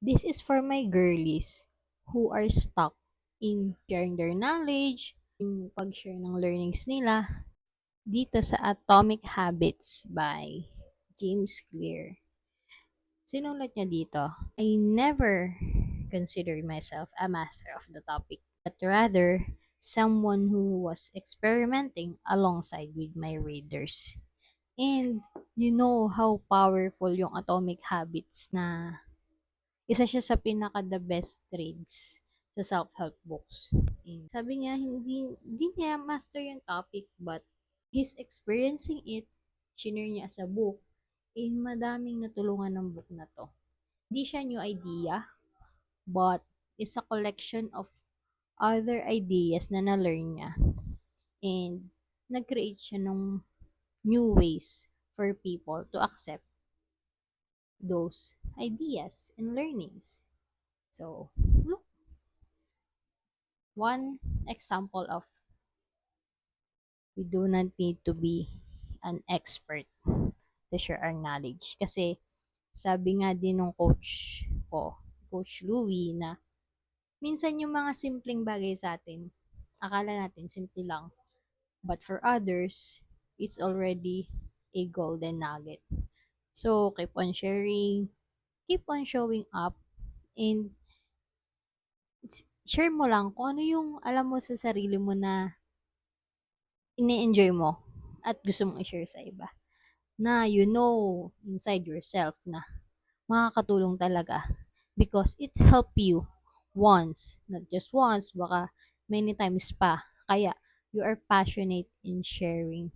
This is for my girlies who are stuck in sharing their knowledge, in pag-share ng learnings nila dito sa Atomic Habits by James Clear. Sinulat niya dito, I never considered myself a master of the topic, but rather someone who was experimenting alongside with my readers. And you know how powerful yung Atomic Habits na isa siya sa pinaka the best reads sa self-help books. And sabi niya, hindi niya master yung topic but he's experiencing it, shinare niya sa book, and madaming natulungan ng book na to. Hindi siya new idea, but it's a collection of other ideas na na-learn niya. And nag-create siya ng new ways for people to accept those ideas and learnings. So, look, one example of we do not need to be an expert to share our knowledge. Kasi sabi nga din ng coach ko, Coach Louie, na minsan yung mga simpleng bagay sa atin, akala natin simple lang. But for others, it's already a golden nugget. So, keep on sharing, keep on showing up, and share mo lang kung ano yung alam mo sa sarili mo na ini-enjoy mo at gusto mong i-share sa iba. Na you know inside yourself na makakatulong talaga because it help you once, not just once, baka many times pa. Kaya you are passionate in sharing